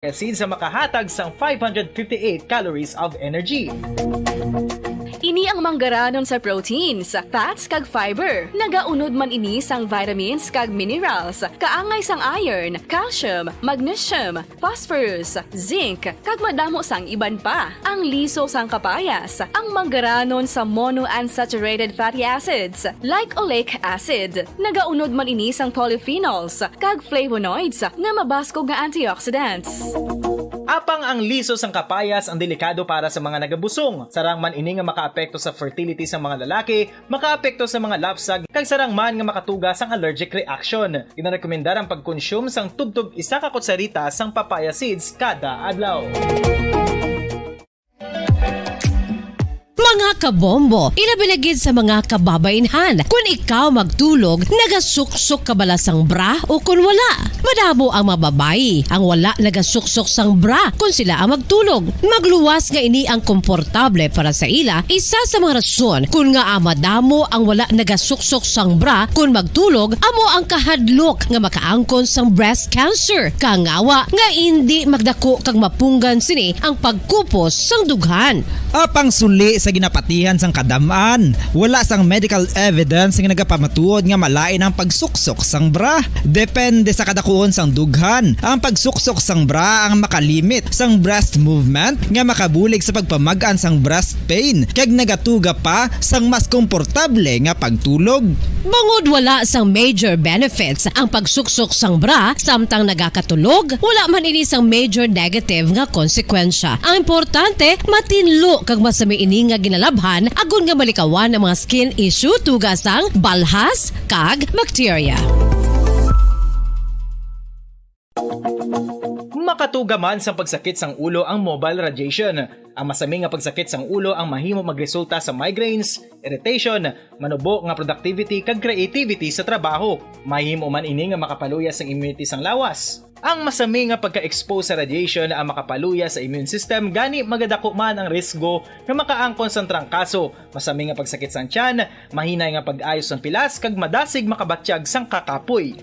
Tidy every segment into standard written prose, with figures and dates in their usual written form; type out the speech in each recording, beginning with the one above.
Seeds sa makahatag sang 558 calories of energy. Ini ang manggaranon sa proteins, fats kag fiber. Nagaunod man ini sang vitamins kag minerals, kaangay sang iron, calcium, magnesium, phosphorus, zinc, kag madamo sang iban pa. Ang liso sang kapayas, ang manggaranon sa monounsaturated fatty acids like oleic acid. Nagaunod man ini sang polyphenols kag flavonoids nga mabaskog nga antioxidants. Apang ang liso sang kapayas ang delikado para sa mga nagabusong. Sarang man ini nga makaapekto sa fertility sa mga lalaki, makaapekto sa mga lapsag, kag sarang man nga makatuga sang allergic reaction. Ginarekomendar ang pagkonsume sang tubtub 1 ka kutsarita sang papaya seeds kada adlaw. Mga kabombo, ilabiligid sa mga kababainhan. Kung ikaw magtulog, nagasuksok ka bala sang bra o kung wala. Madamo ang mababayi ang wala nagasuksok sang bra kung sila ang magtulog. Magluwas nga ini ang komportable para sa ila. Isa sa mga rason kung nga madamo ang wala nagasuksok sang bra kung magtulog, amo ang kahadlok nga makaangkon sang breast cancer. Kangawa nga hindi magdako kag mapunggan sini ang pagkupos sang dughan. Apang suli sa ginapatihan sang kadamaan, wala sang medical evidence nga nagapamatuod nga malain ang pagsuksok sang bra. Depende sa kadakuon sang dughan. Ang pagsuksok sang bra ang makalimit sang breast movement nga makabulig sa pagpamagaan sang breast pain kag nagatuga pa sang mas komportable nga pagtulog. Bangod wala sang major benefits ang pagsuksok sang bra samtang nagakatulog, wala man ini sang major negative nga konsekwensya. Ang importante, matinlo kag masami ini nga ginalabhan agon nga malikawan ang mga skin issue tugas sang balhas kag bacteria. Makatuga man sa pagsakit sang ulo ang mobile radiation. Ang masami nga pagsakit sang ulo ang mahimo magresulta sa migraines, irritation, manubo nga productivity kag creativity sa trabaho. Mahimo man ini nga makapaluyas sang immunity sang lawas. Ang masami nga pagka-expose sa radiation ang makapaluya sa immune system gani magadako man ang risgo nga makaangkon sang trangkaso, masami nga pagsakit sang tiyan, mahinay nga pag-ayos sang pilas kag madasig makabatyag sang kakapoy.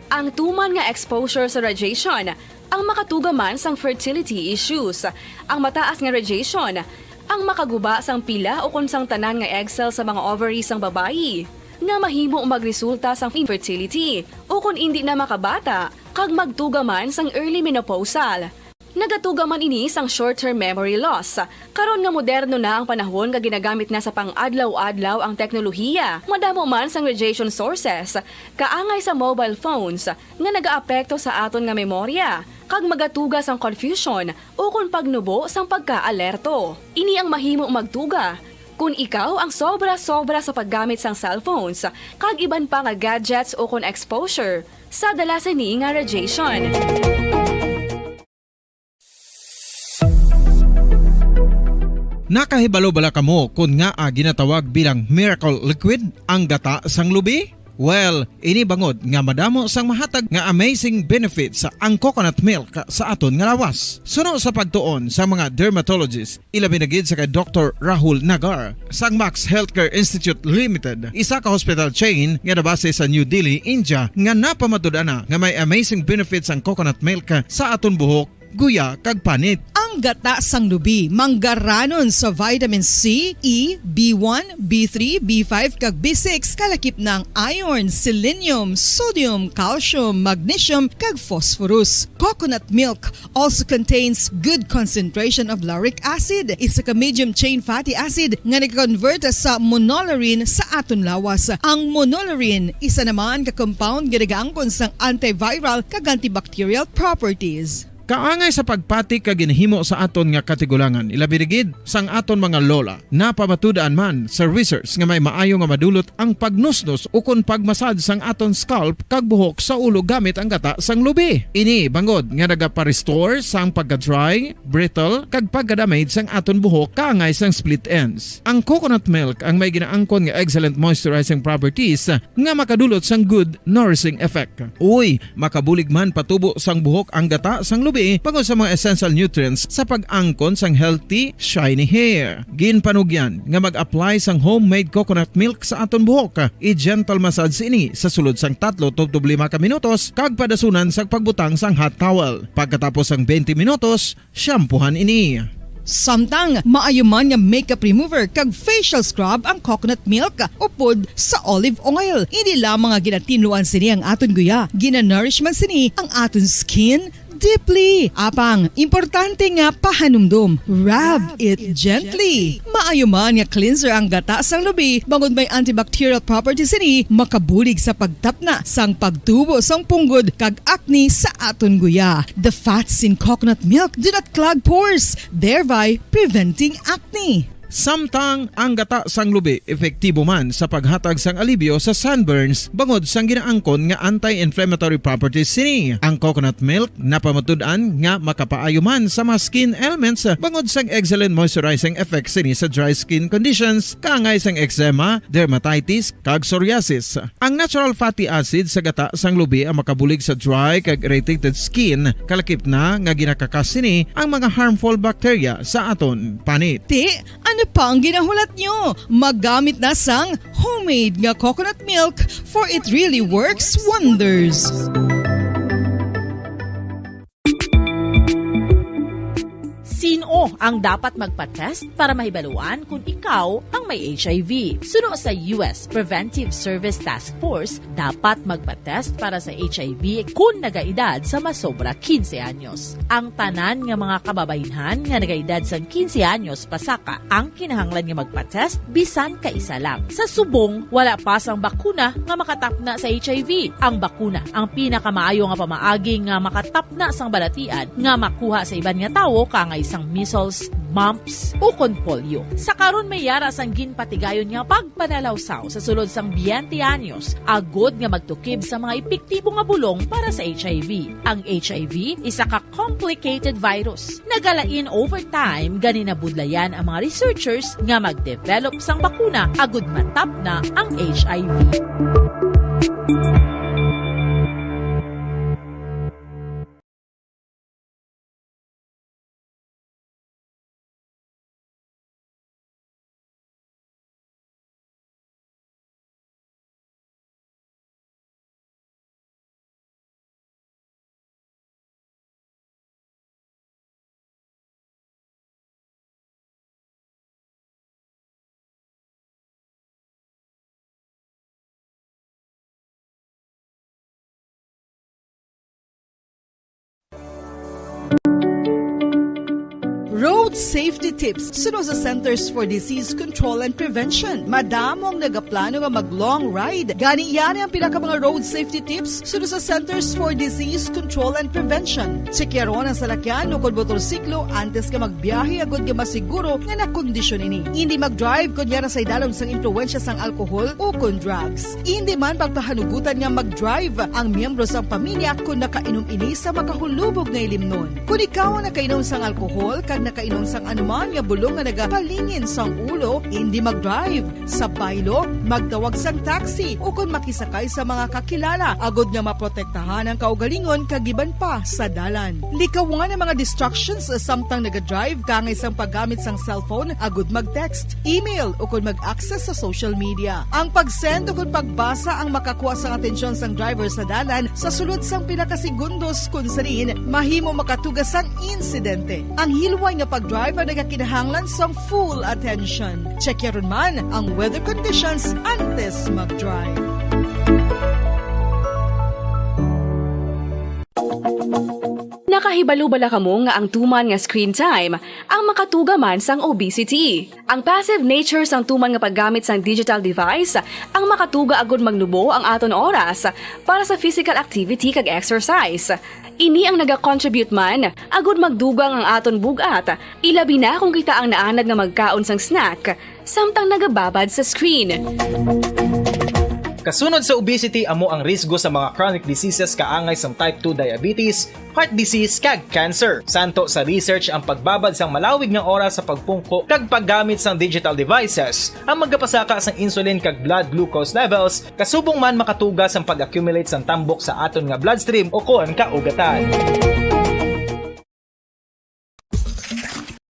Ang tuman nga exposure sa radiation, ang makatuga man sang fertility issues. Ang mataas nga radiation, ang makaguba sang pila o kung sang tanan nga egg cell sa mga ovaries sang babayi, nga mahimo magresulta sang infertility o kung hindi na makabata, kag magtuga man sang early menopausal. Nagatuga man ini sang short-term memory loss. Karon nga moderno na ang panahon nga ginagamit na sa pang-adlaw-adlaw ang teknolohiya. Madamo man sang radiation sources, kaangay sa mobile phones nga nagaapekto sa aton nga memorya, kag magatuga sang confusion o kung pagnubo sang pagka-alerto. Ini ang mahimo magtuga kung ikaw ang sobra-sobra sa paggamit sang cellphones, kag iban pa nga gadgets o kung exposure sa dalasan ni nga radiation. Nakahibalo bala kamo kung nga ginatawag bilang miracle liquid ang gata sang lubi? Well, ini bangod nga madamo sang mahatag nga amazing benefit sa ang coconut milk sa aton nga lawas. Suno sa pagtuon sa mga dermatologist, ilabi na gid sa kay Dr. Rahul Nagar sang Max Healthcare Institute Limited, isa ka hospital chain nga nabase sa New Delhi, India, nga napamatud-ana nga may amazing benefits ang coconut milk sa aton buhok, guya kag panit. Ang gata sang lubi manggaranon sa vitamin C, E, B1, B3, B5 kag B6 kalakip ng iron, selenium, sodium, calcium, magnesium kag phosphorus. Coconut milk also contains good concentration of lauric acid, isa ka medium chain fatty acid nga nag-convert sa monolaurin sa aton lawas. Ang monolaurin isa naman ka compound nga nagaangkon sang antiviral kag antibacterial properties. Kaangay sa pagpati ka ginhimo sa aton nga katigulangan, ilabirigid sang aton mga lola. Napamatudaan man sa research nga may maayo nga madulot ang pagnusnos o kun pagmasad sang aton scalp kag buhok sa ulo gamit ang gata sang lubi. Ini bangod nga nagapa-restore sang pagka-dry, brittle kag pagka-damage sang aton buhok kaangay sang split ends. Ang coconut milk ang may ginaangkon nga excellent moisturizing properties nga makadulot sang good nourishing effect. Uy, makabulig man patubo sang buhok ang gata sang lubi lubi bangod sa mga essential nutrients sa pag-angkon sang healthy, shiny hair. Ginpanugyan nga mag-apply sang homemade coconut milk sa aton buhok. I-gentle massage ini sa sulod sang 3 to 5 ka minutos kag padasunan sa pagbutang sang hot towel. Pagkatapos sang 20 minutos, shampoohan ini. Samtang maayuman nga makeup remover kag facial scrub ang coconut milk upod sa olive oil. Hindi lamang nga ginatinluan sini ang aton guya, ginanourishman sini ang aton skin deeply. Apang, importante nga pahanumdum. Rub it gently. Maayuman nga cleanser ang gata sang lubi bangod may antibacterial properties ini makabulig sa pagtapna sang pagtubo sang punggod kag acne sa aton guya. The fats in coconut milk do not clog pores, thereby preventing acne. Samtang ang gata sang lubi epektibo man sa paghatag sang alibyo sa sunburns bangod sang ginaangkon nga anti-inflammatory properties sini. Ang coconut milk napamatud-an nga makapaayo man sa mga skin ailments bangod sang excellent moisturizing effects sini sa dry skin conditions kaangay sang eczema, dermatitis kag psoriasis. Ang natural fatty acid sa gata sang lubi ang makabulig sa dry kag irritated skin kalakip na nga ginakakas sini ang mga harmful bacteria sa aton panit. Ano pa ang ginahulat nyo? Maggamit na sang homemade nga coconut milk for it really works wonders. Sino ang dapat magpa-test para mahibaluan kung ikaw ang may HIV? Suno sa US Preventive Service Task Force, dapat magpa-test para sa HIV kung nagaedad sa masobra 15 anyos. Ang tanan nga mga kababayenhan nga nagaedad sa 15 anyos pasaka ang kinahanglan nga magpa-test bisan ka isa lang. Sa subong, wala pa sang bakuna nga makatapna sa HIV. Ang bakuna ang pinakamaayo nga pamaagi nga makatapna sang balatian nga makuha sa iban nga tawo kangay sang measles, mumps, o polio. Sa karon may yara sang ginpatigayon nga pagpanalawsaw sa sulod sang 20 anyos, agod nga magtukib sa mga epektibo nga bulong para sa HIV. Ang HIV isa ka complicated virus. Nagalain over time gani nabudlayan ang mga researchers nga magdevelop sang bakuna agod matapna ang HIV. Road safety tips suno sa Centers for Disease Control and Prevention. Madamong nagaplano nga mag-long ride. Gani yan ang pinaka mga road safety tips suno sa Centers for Disease Control and Prevention. Tsekyaron ang salakyan o kung motorsiklo antes ka magbiyahe agad ka masiguro nga nakondisyon ini. Hindi mag-drive kung yara sa idalom sang impluensya sang alcohol o kung drugs. Hindi man pagpahanugutan nga mag-drive ang miyembro sang pamilya kung nakainom ini sa makahulubog na ilimnon. Kung ikaw ang nakainom sang alcohol kag nakainom sang anuman nga bulong nga nagapalingin sang ulo, hindi mag-drive. Sa baylo, magtawag sang taxi o kung makisakay sa mga kakilala agod nga maprotektahan ang kaugalingon kagiban pa sa dalan. Likawan ang mga distractions samtang naga-drive kangay sang paggamit sang cellphone agod mag-text, email o kung mag-access sa social media. Ang pag-send o kung pagbasa ang makakuha sang atensyon sang driver sa dalan sa sulod sang pinakasegundos kung sarin mahimo makatugas sang insidente. Ang hilway nga pag-drive ang nagakinahanglan sang full attention. Check yaron man ang weather conditions antes mag-drive. Nakahibalo bala kamo nga ang tuman nga screen time ang makatuga man sang obesity. Ang passive nature sang tuman nga paggamit sang digital device ang makatuga agud magnubo ang aton oras para sa physical activity kag exercise. Ini ang naga-contribute man agud magdugang ang aton bugat. Ilabi na kung kita ang naanad nga magkaon sang snack samtang nagababad sa screen. Kasunod sa obesity amo ang risgo sa mga chronic diseases kaangay sang type 2 diabetes, heart disease kag cancer. Santo sa research ang pagbabad sang malawig nga oras sa pagpungko kag paggamit sang digital devices ang magapasaka sang insulin kag blood glucose levels kasubong man makatugas ang pag-accumulate sang tambok sa aton nga bloodstream o kon kaugatan.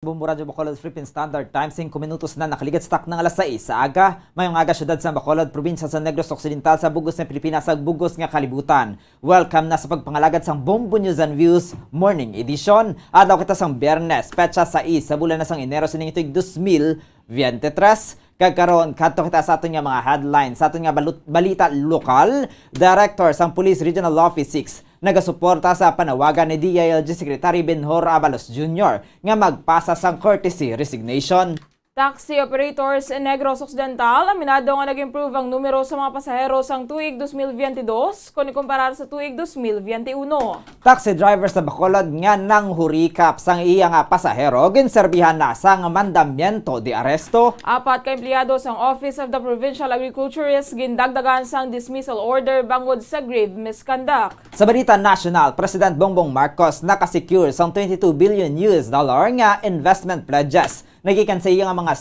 Bumburadyo Bacolod Philippine Standard Time, 5 minutos na nakaligat stock ng alas 6 sa aga. Mayong aga syudad sa Bacolod, probinsya sa Negros Occidental sa bugos ng Pilipinas sa bugos nga kalibutan. Welcome na sa pagpangalagad sang Bombo News and Views Morning Edition. Adlaw kita sang Biyernes, petsa 6 sa bulan na sang Enero sining ito'y 2023. Kagkaroon, kadto kita sa aton nga mga headlines, sa aton nga balita lokal. Director sang Police Regional Office 6 nagasuporta sa panawagan ni DILG Secretary Benhur Abalos Jr. nga magpasa sang courtesy resignation. Taxi operators in Negros Occidental, aminado nga nag-improve ang numero sa mga pasahero sang tuig 2022 kung ikumparar sa tuig 2021. Taxi drivers sa Bacolod nga nang hurikap sang iya nga pasahero ginserbihan na sang mandamiento de aresto. 4 ka empleyado sang Office of the Provincial Agriculturist gindagdagan sang dismissal order bangod sa grave misconduct. Sa balita national, President Bongbong Marcos nakasecure sang $22 billion nga investment pledges. Nagikan sa iya nga mga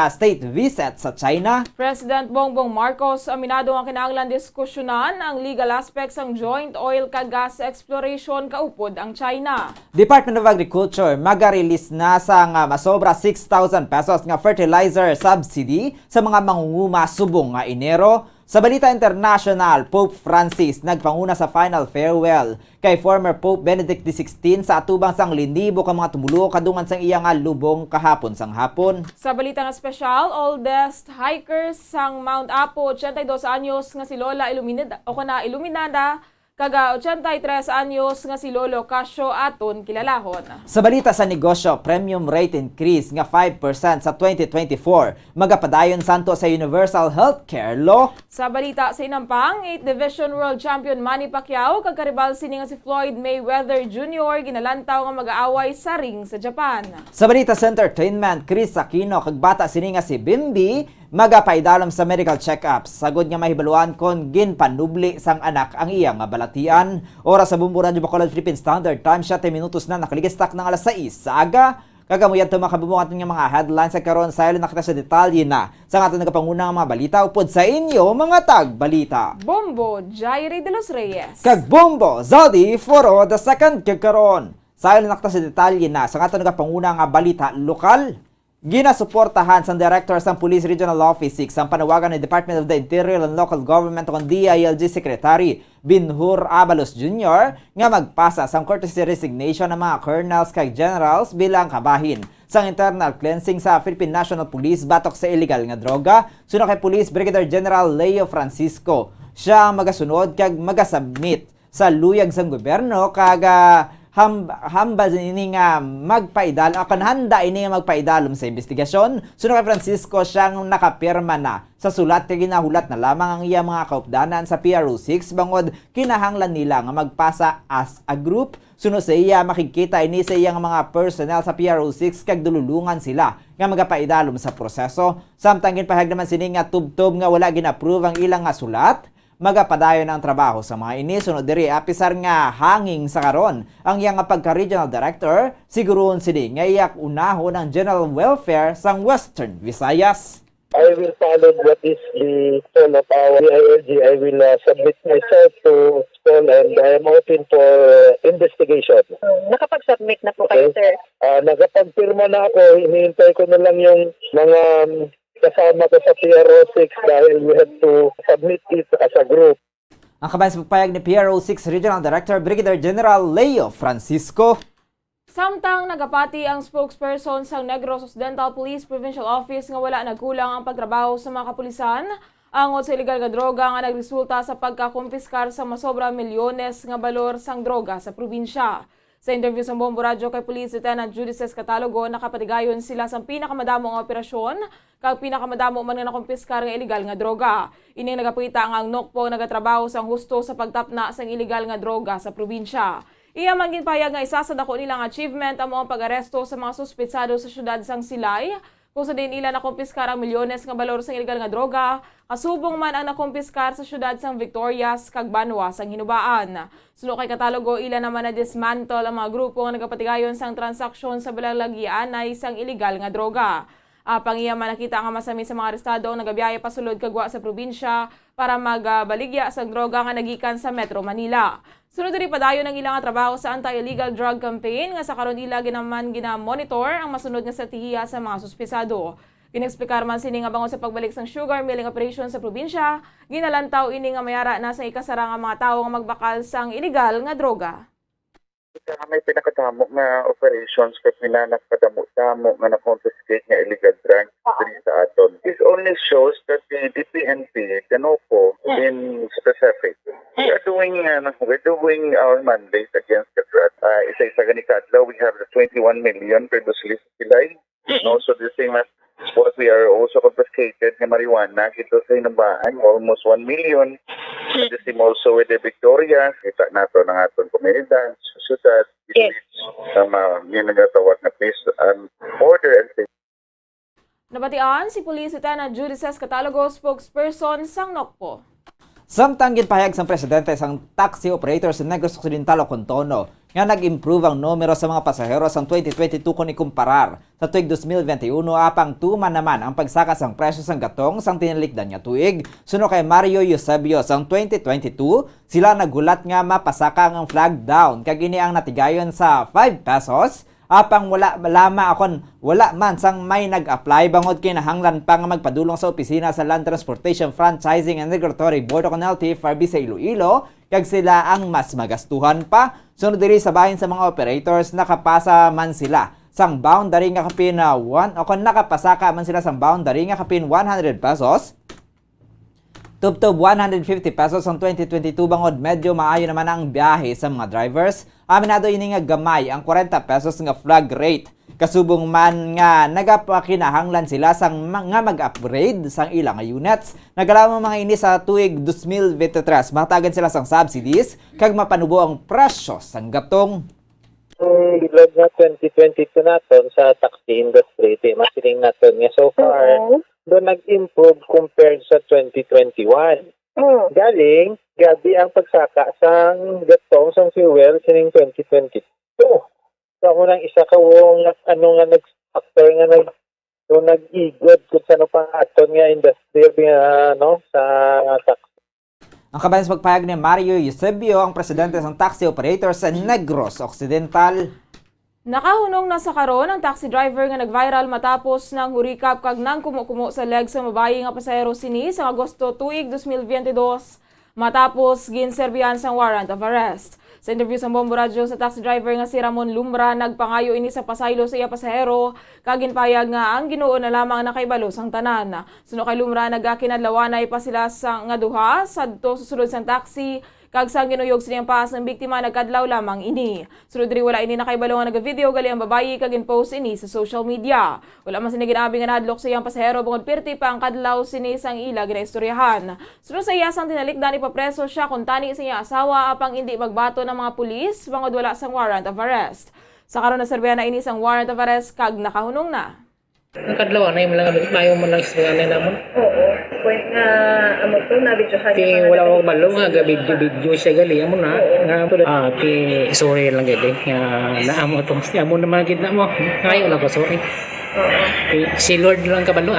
state visit sa China. President Bongbong Marcos aminado nga kinahanglan diskusyonan ang legal aspects ng joint oil kag gas exploration kaupod ang China. Department of Agriculture maga-release na sa nga masobra 6,000 pesos nga fertilizer subsidy sa mga mangunguma subong nga Enero. Sa balita international, Pope Francis nagpanguna sa final farewell kay former Pope Benedict XVI sa atubang sang linibo ka mga tumulo kadungan sang iya nga lubong kahapon sang hapon. Sa balita nga special, oldest hikers sang Mount Apo, 82 anyos nga si Lola Iluminada, kaga 83 anyos nga si Lolo Casio aton kilalahon. Sa balita sa negosyo, premium rate increase nga 5% sa 2024. Magapadayon santo sa Universal Healthcare Law. Sa balita sa Inampang, 8th Division World Champion Manny Pacquiao kagkaribal sini nga si Floyd Mayweather Jr. ginalantaw nga mag-aaway sa ring sa Japan. Sa balita sa entertainment, Chris Aquino kag bata sini nga si Bimbi magapaidalom sa medical check-ups. Sagod nga mahibaluan kon ginpanubli sang anak ang iya nga balatian. Oras sa Bumburadyo Bacolod Philippine Standard Time, 7 minutos na nakaligistak ng alas 6 sa aga. Kagamuyan ito makabubungat ng mga headlines sa karon sa ilong nakita sa detalye na sa ating nagapangunang mga balita upod sa inyo mga tag-balita. Bombo Jairi de los Reyes. Kag Bombo Zaldi Foro the second kagkaron. Sa ilong nakita sa detalye na sa ating nagapangunang mga balita lokal. Ginasuportahan sa Director sa Police Regional Office 6 ang panawagan ng Department of the Interior and Local Government o DILG Secretary Benhur Abalos Jr. nga magpasa sa courtesy resignation ng mga colonels kay generals bilang kabahin sa internal cleansing sa Philippine National Police batok sa illegal nga droga. Sunod kay Police Brigadier General Leo Francisco. Siya ang magasunod kag magasubmit sa luyag sang gobyerno kag hamba ini nga handa ini nga magpaidalom sa investigasyon. Sunod kay Francisco siyang nakapirma na sa sulat kay ginahulat na lamang ang iya mga kaupdanan sa PRO6 bangod kinahanglan nila nga magpasa as a group. Sunod sa iya makikita ini sa iyang mga personnel sa PRO6 kag dululungan sila nga magapaidalom sa proseso. Samtang ginpahayag naman sini nga tubtob nga wala gina-approve ang ilang nga sulat. Magapadayon ang trabaho sa mga ini. Sunod diri apisar nga hanging sa karon ang iyang pagka-regional director siguroon sini nga iyak unahon ang general welfare sang Western Visayas. I will follow what is the call of our DILG. I will submit myself to call and I am open for investigation. Nakapag-submit na po kayo, sir? Nakapagpirma na ako. Hinihintay ko na lang yung mga kasama ko sa PRO6 dahil we have to submit it as a group. Ang kabayan sa pagpayag ni PRO6 Regional Director Brigadier General Leo Francisco. Samtang nagapati ang spokesperson sa Negros Occidental Police Provincial Office nga wala nagkulang ang pagtrabaho sa mga kapulisan, angot sa illegal nga droga nga nagresulta sa pagkakumpiskar sa masobra milyones nga balor sang droga sa probinsya. Sa interview sa Bombo Radio kay Police Lieutenant Judices Catalogo, nakapatigayon sila sa pinakamadamo nga operasyon kag pinakamadamo man nga nakumpiskar nga illegal nga droga. Ining nagapakita ang NOCPO nagatrabaho sang husto sa pagtapna sang illegal nga droga sa probinsya. Iya man ginpahayag nga isa sa dako nilang achievement ang mga pag-aresto sa mga suspetsado sa syudad sang Silay, kung sa din ila nakumpiskar ang milyones nga balor sang illegal nga droga, kasubong man ang nakumpiskar sa syudad sang Victorias kag Banwa sang Hinubaan. Sunod kay Catalogo, ila naman na dismantle ang mga grupo nga nagapatigayon sang transaksyon sa balalagyan na isang illegal nga droga. Apang iya man nakita nga masami sa mga arestado ang nagabiyahe pasulod kagwa sa probinsya para magbaligya sa droga nga nagikan sa Metro Manila. Sunod diri padayon ang ilang trabaho sa anti-illegal drug campaign nga sa karon ila ginaman gina-monitor ang masunod nga strategiya sa mga suspisado. Inexplikar man sini nga bangon sa pagbalik sang sugar milling operation sa probinsya, ginalantaw ini nga mayara na sa ikasara nga mga tawo nga magbakal sang illegal nga droga. May pinakadamo nga operations kasi na nagpadamo-damo nga na-confiscate nga illegal drugs diri sa aton. This only shows that the DPNP, Canopo, in specific, we're doing our mandate against the drug. Isa-isa gani kadlaw, we have the 21 million previously silay. And also the same as what we are also confiscated nga marijuana ito sa Hinabaan, almost 1 million. And the same also with the Victoria, kita nato ng aton komunidad, syudad, yun nagatawag na peace and order and safety. Nabatian si Police Lieutenant Judices Catalogo spokesperson sang NOCPO. Samtang ginpahayag sang presidente sang taxi operator sa Negros Occidental o Contono nga nag-improve ang numero sa mga pasahero sang 2022 kung ikumparar sa tuig 2021 apang tuman naman ang pagsaka sang presyo sang gatong sang tinalikdan nga tuig. Suno kay Mario Eusebio sang 2022 sila nagulat nga mapasaka ang flag down kag ini ang natigayon sa 5 pesos apang wala man sang may nag-apply bangod kinahanglan pa nga magpadulong sa opisina sa Land Transportation Franchising and Regulatory Board o CONELTI FRB sa Iloilo kag sila ang mas magastuhan pa. Sunod diri sa bahin sa mga operators nakapasa man sila sang boundary nga kapin nakapasaka man sila sang boundary nga kapin 100 pesos. Tubtob 150 pesos ang 2022 bangod medyo maayo naman ang biyahe sa mga drivers. Aminado ini nga gamay ang 40 pesos nga flag rate. Kasubong man nga nagapakinahanglan sila sang nga mag-upgrade sang ilang units. Nagalaman mga ini sa tuig 2023. Matagan sila sang subsidies kag mapanubo ang presyo sang gatong. Bilog nga 2022 naton sa taxi industry, masiling naton nga so far, doon nag-improve compared sa 2021. Galing, gabi ang pagsaka sang gatong sang fuel sining 2022. So, unang isa ka nga nag-factor nga nag-igod kung saan pang aton nga industry sa taxi. Ang kabayan sa pagpahayag ni Mario Eusebio, ang presidente ng taxi operator sa Negros Occidental. Nakahunong na sa karon ang taxi driver nga nag-viral matapos ng hurikap kag nang kumukumo sa leg sa mabayi nga pasahero sini sa Agosto tuig 2022 matapos ginserbihan sang warrant of arrest. Sa interview sa Bombo Radio sa taxi driver nga si Ramon Lumra, nagpangayo ini sa pasaylo sa iya pasahero kag ginpahayag nga ang Ginoo na lamang nakaibalo sang tanan. Suno kay Lumra nagakinadlawanay pa sila sa nga duha sadto susulod sang taxi kag sa ginuyog siniyang paas ng biktima nagkadlaw lamang ini. Sunod diri wala ini nakaibalo nga nagavideo gali ang babayi kag in-post ini sa social media. Wala man sini ginabi nga nadlok sa iyang pasahero bungod pirti pa ang kadlaw sini sang ila ginaistoryahan. Sunod sa iya sang tinalikdan ipapreso siya kung tani sa iyang asawa apang hindi magbato ng mga pulis bangod wala sang warrant of arrest. Sa karon naserbihan na ini sang warrant of arrest kag nakahunong na. Ang kadlaw na yung mga mayo mo lang istorya na namon. Oo. Point nga amo to na video Ti wala mo malo nga video siya gali amo na nga ti sorry lang gid nga naamo to. Amo naman gid na mo. Ngayon lang ko sorry. Oo. Si Lord lang kabalo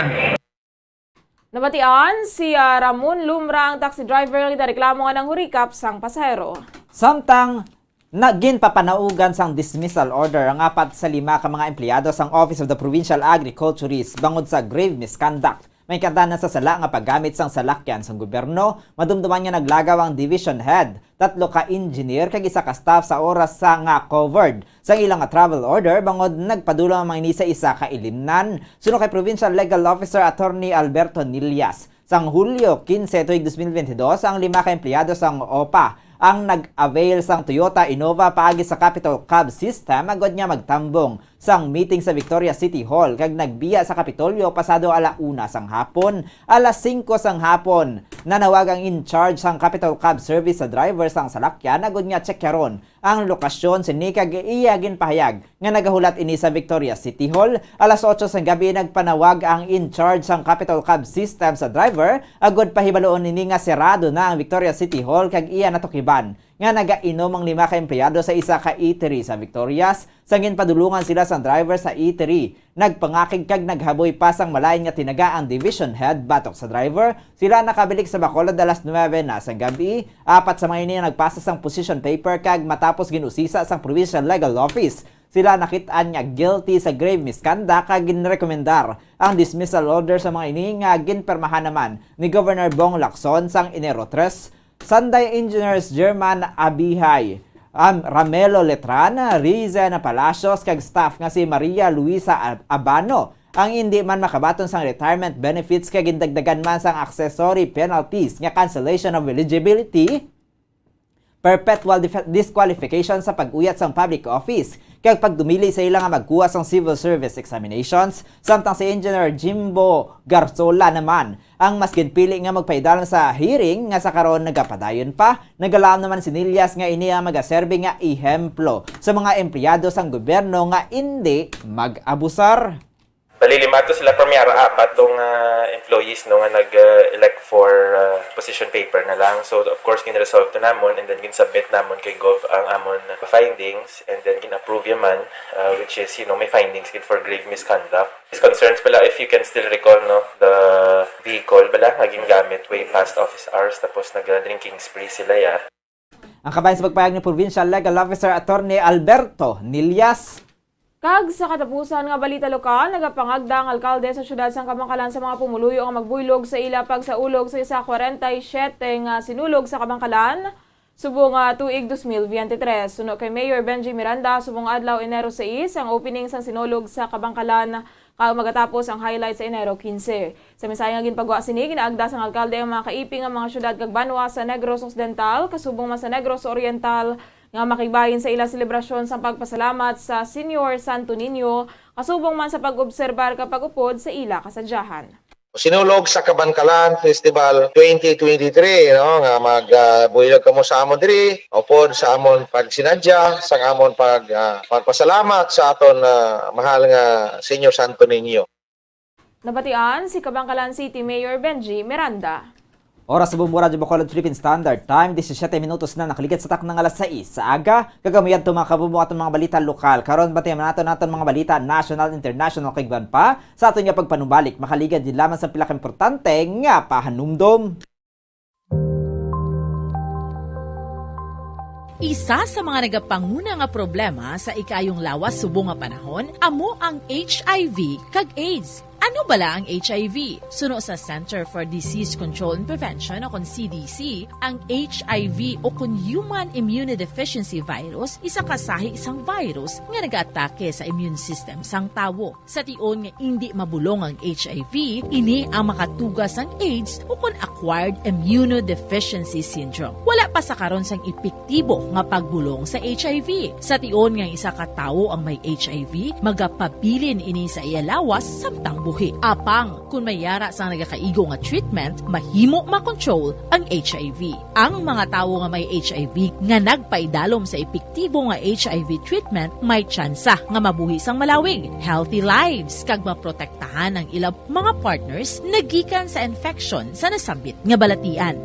Nabatian si Ramon Lumra ang taxi driver nga reklamo nga ng hurikap sang pasahero. Samtang ginpapanaugan sang dismissal order ang 4 sa 5 ka mga empleyado sang Office of the Provincial Agriculturist bangod sa grave misconduct. May kadanan sa sala nga paggamit sang salakyan sang gobyerno, madumduman nga naglagaw ang division head, 3 ka engineer kag 1 ka staff sa oras sa nga covered sa ilang travel order bangod nagpadulong ang mga ini sa 1 ka ilimnan. Suno kay Provincial Legal Officer Attorney Alberto Nillas. Sang Hulyo 15 tuig 2022 ang 5 ka empleyado sang OPA ang nag-avail sang Toyota Innova paagi sa Capitol Cab System agad nga magtambong sang meeting sa Victoria City Hall kag nagbiya sa Kapitolyo pasado 1:00 sang hapon. 5:00 sang hapon nanawag ang in-charge sang Capitol Cab Service sa driver sang salakyan agad nga checkyaron ang lokasyon sini kag iya ginpahayag nga nagahulat ini sa Victoria City Hall. 8:00 sang gabi nagpanawag ang in-charge sang Capitol Cab System sa driver agad pahibaloon ini nga serado na ang Victoria City Hall kag iya natukiban nga nagainom ang 5 ka empleyado sa isa ka eatery sa Victorias. Sangin padulungan sila sa driver sa eatery. Nagpangakig kag naghaboy pasang malain nga tinaga ang division head batok sa driver. Sila nakabilik sa Bacolod alas 9 na sa gabi. 4 sa mga ini nagpasa sang position paper kag matapos ginusisa sang provincial legal office. Sila nakitaan nga guilty sa grave misconduct kag ginrekomendar ang dismissal order sa mga ini nga ginpermahan naman ni Governor Bong Lacson sang Enero 3. Sanday Engineers German Abihay, Ramelo Letran, Riza Palacios kag staff nga si Maria Luisa Abano ang hindi man makabaton sang retirement benefits kag gindagdagan man sang accessory penalties nga cancellation of eligibility, perpetual disqualification sa pag-uyat sang public office, kag pagdumili sa ila nga magkuha sang civil service examinations, samtang si Engineer Jimbo Garzola naman ang mas ginpili nga magpaidalan sa hearing nga sa karon nagapadayon pa. Nagalaom naman si Nilias nga ini ang magaserbe nga ehemplo sa mga empleyado sang gobyerno nga hindi mag-abusar. Bali, 5 sila premiara, 4 tong employees no nga nag-elect for position paper na lang. So of course gin-resolve to namon and then gin-submit namon kay Gov ang amon findings and then gin-approve yaman which is may findings gid for grave misconduct. These concerns pala, if you can still recall no, the vehicle bala nga gingamit way past office hours tapos nag-drinking spree sila ya. Ang kabayan sa pagpayag ni Provincial Legal Officer Attorney Alberto Nilias. Kag sa katapusan nga balita lokal, nagapangagda ang alkalde sa syudad sang Kabangkalan sa mga pumuluyo ang magbuylog sa ila pagsaulog sa isa 47 nga sinulog sa Kabangkalan subong tuig 2023. Suno kay Mayor Benji Miranda, subong adlaw Enero 6 ang opening sang sinulog sa Kabangkalan kag magatapos ang highlight sa Enero 15. Sa mensahe nga ginpagwa sini, ginaagda sang alkalde ang mga kaiping ang mga syudad kag banwa sa Negros Occidental kasubong man sa Negros Oriental nga makibahin sa ila selebrasyon sa pagpasalamat sa Senior Santo Niño kasubong man sa pag-obserbar kapag upod sa ila kasadyahan. Sinulog sa Kabangkalan Festival 2023 no nga magbuyog kamo sa amon diri upod sa amon pagsinadya sa amon pagpasalamat sa aton mahal nga Senior Santo Niño. Nabatian si Kabangkalan City Mayor Benji Miranda. Oras sa Bumbu Radyo Bacolod Philippine Standard Time, 17 minutos na nakaligat sa taknang alas 6 sa aga. Kagamayad ito mga kabumbu aton mga balita lokal. Karon batiyan naton mga balita national, international kagban pa. Sa aton nga pagpanubalik, makaligad din lamang sa pilak importante nga pahanumdom. Isa sa mga nagapanguna nga problema sa ikayong lawas subong nga panahon, amo ang HIV kag AIDS. Ano bala ang HIV? Suno sa Center for Disease Control and Prevention o CDC, ang HIV o Human Immunodeficiency Virus isa kasahi isang virus nga nag-atake sa immune system sang tawo. Sa tion nga hindi mabulong ang HIV, ini ang makatugas ang AIDS o Acquired Immunodeficiency Syndrome. Wala pa sa karon sang epektibo nga pagbulong sa HIV. Sa tion nga isa ka tawo ang may HIV, magapabilin ini sa iya lawas samtang buhi. Apang, kung mayara sa nagakaigo nga treatment, mahimo makontrol ang HIV. Ang mga tawo nga may HIV nga nagpaidalom sa epektibo nga HIV treatment, may tsansa nga mabuhi sang malawig, healthy lives, kag maprotektahan ang ilang mga partners nagikan sa infection sa nasambit nga balatian.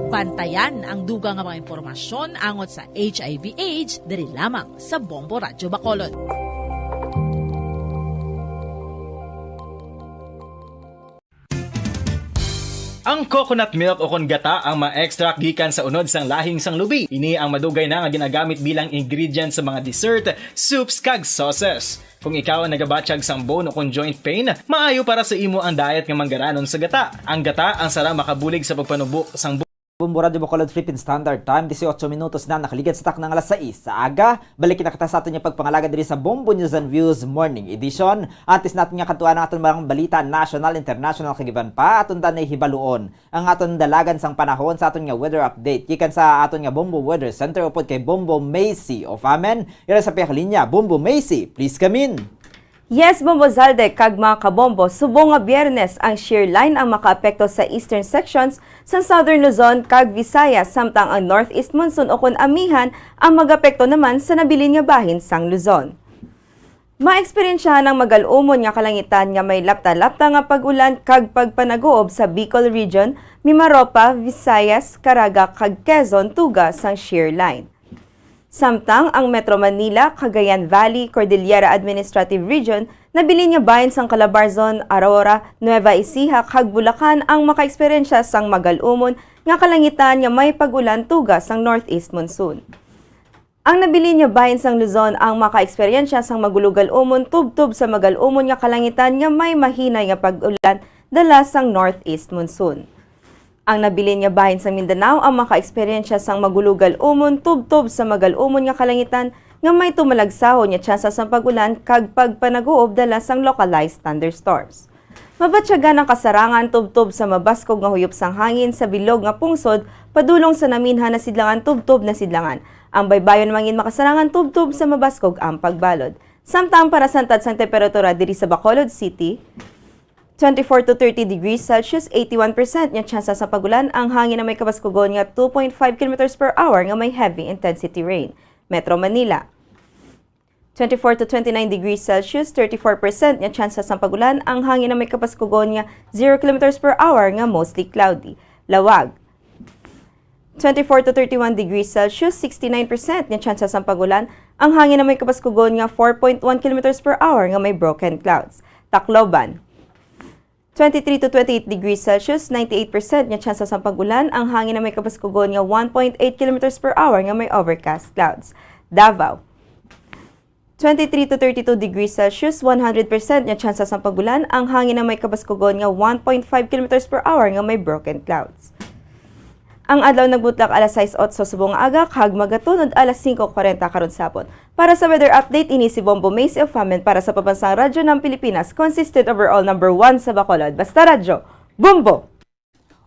Bantayan ang dugang nga mga impormasyon angot sa HIV/AIDS diri lamang sa Bombo Radyo Bacolod. Ang coconut milk o kon gata ang ma-extract gikan sa unod sang lahing sang lubi. Ini ang madugay na nga ginagamit bilang ingredient sa mga dessert, soups kag sauces. Kung ikaw ang nagabatsyag sang bone o kon joint pain, maayo para sa imo ang diet nga manggaranon sa gata. Ang gata ang sara makabulig sa pagpanubok sang Bumbu Radyo Bacolod Philippine Standard Time, 18 minutos na nakaligat sa taknang alas 6 sa aga. Balikin na kita sa aton yung pagpangalaga diri sa Bombo News and Views Morning Edition. Antes natin nga katuan ang aton mga balita national, international kagiban pa. Aton danay hibaluon ang aton dalagan sang panahon sa aton nga weather update. Gikan sa aton nga Bombo Weather Center upod kay Bombo Macy of Amen. Ira sa piyakalinya, Bombo Macy, please come in. Yes, Bombo Zalde, kag mga kabombo, subong nga Biyernes ang shear line ang makaapekto sa eastern sections sa Southern Luzon kag Visayas samtang ang northeast monsoon o kon amihan ang magapekto naman sa nabilin nga bahin sang Luzon. Maeksperiensyahan ang magalumon nga kalangitan nga may lapta-lapta nga pag-ulan kag pagpanagoob sa Bicol region Mimaropa, Visayas, Caraga, kag Quezon tuga sang shear line. Samtang ang Metro Manila, Cagayan Valley, Cordillera Administrative Region, nabili niya bayan sang Calabarzon, Aurora, Nueva Ecija, kag Bulacan ang makaeksperyensya sang magalumon nga kalangitan nga may pagulan tuga sang northeast monsoon. Ang nabili niya bayan sang Luzon ang makaeksperyensya sang magulugal-umon tubtub sa magalumon nga kalangitan nga may mahinay nga pagulan dala sang northeast monsoon. Ang nabili niya bahin sa Mindanao ang maka-eksperyensya sang magulugal-umon tubtob sa magal-umon nga kalangitan nga may tumalagsahon nga tsansa sang pagulan kag pagpanaguob dala sang localized thunderstorms. Mabatyagan ang kasarangan tubtob sa mabaskog nga huyop sang hangin sa bilog nga pungsod padulong sa naminha na sidlangan tubtob na sidlangan. Ang baybayon mangin makasarangan tubtob sa mabaskog ang pagbalod. Samtang para santad sang temperatura diri sa Bacolod City, 24 to 30 degrees Celsius, 81% nga tsansa sa pagulan, ang hangin na may kabaskugon nga 2.5 km per hour nga may heavy intensity rain. Metro Manila, 24 to 29 degrees Celsius, 34% nga tsansa sa pagulan, ang hangin na may kabaskugon nga 0 km per hour nga mostly cloudy. Lawag, 24 to 31 degrees Celsius, 69% nga tsansa sa pagulan, ang hangin na may kabaskugon nga 4.1 km per hour nga may broken clouds. Tacloban, 23 to 28 degrees Celsius, 98% nga tsansa sa pagulan, ang hangin na may kabaskugon nga 1.8 km per hour nga may overcast clouds. Davao, 23 to 32 degrees Celsius, 100% nga tsansa sa pagulan, ang hangin na may kabaskugon nga 1.5 km per hour nga may broken clouds. Ang adlaw nagbutlak alas 6:08 sa subong aga, kag magatunod alas 5:40 karon sapon. Para sa weather update, ini si Bombo Macy of Famen para sa Pabansang Radyo ng Pilipinas, consistent overall number 1 sa Bacolod. Basta Radyo, Bombo!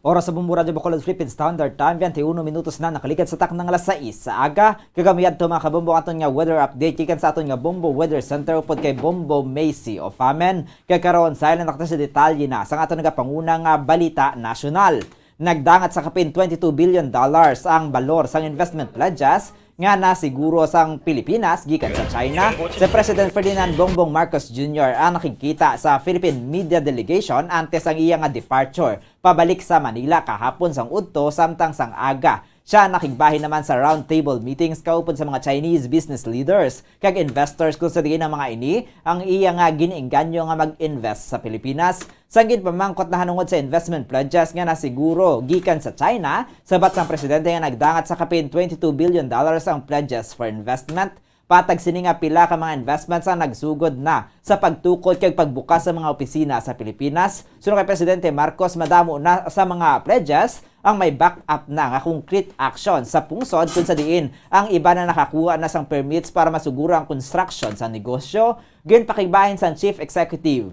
Oras sa Bombo Radyo Bacolod Philippine Standard Time, 21 minutos na nakalikat sa tak ng alas 6 sa aga. Kagamiyad to mga kabombo aton nga weather update, kikan sa aton nga Bombo Weather Center upod kay Bombo Macy of Famen. Kakaroon sa ilan nakita sa detalye na sa aton nga pangunang balita nasyonal. Nagdangat sa kapin $22 billion ang balor sang investment pledges nga nasiguro sang Pilipinas gikan sa China. Si President Ferdinand Bongbong Marcos Jr. ang nakikita sa Philippine Media Delegation antes ang iya nga departure pabalik sa Manila kahapon sang udto samtang sang aga. Siya nakigbahin naman sa roundtable meetings kaupod sa mga Chinese business leaders kag investors kung sa diin ng mga ini ang iya nga giniingganyo nga mag-invest sa Pilipinas. Sanggid pamangkot na hanungod sa investment pledges nga nasiguro gikan sa China, sabat sang presidente nga nagdangat sa kapin $22 billion ang pledges for investment. Patag sini nga pila ka mga investments ang nagsugod na sa pagtukod kag pagbukas sa mga opisina sa Pilipinas. Sunod kay Presidente Marcos, madamo na sa mga pledges ang may back-up na nga concrete action sa pungsod kung sa diin ang iba na nakakuha na sang permits para masuguro ang construction sa negosyo. Gayun pakigbahin sa Chief Executive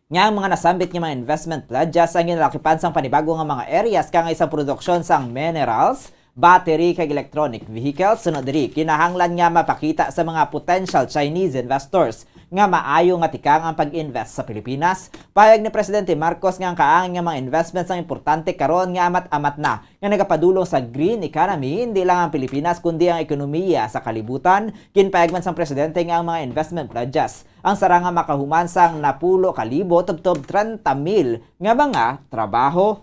nga ang mga nasambit nga mga investment pledges ang ginalakipan sang panibago nga mga areas kang isang produksyon sang minerals, battery kag electronic vehicles. Sunod diri kinahanglan nga mapakita sa mga potential Chinese investors nga maayo nga tikang ang pag-invest sa Pilipinas. Payag ni Presidente Marcos nga ang kaangin nga mga investments ang importante karon nga amat-amat na nga nagapadulong sa green economy hindi lang ang Pilipinas kundi ang ekonomiya sa kalibutan. Kinpayag man sang presidente nga ang mga investment pledges ang saranga makahuman sang napulo kalibo tubtob 30,000 nga mga trabaho.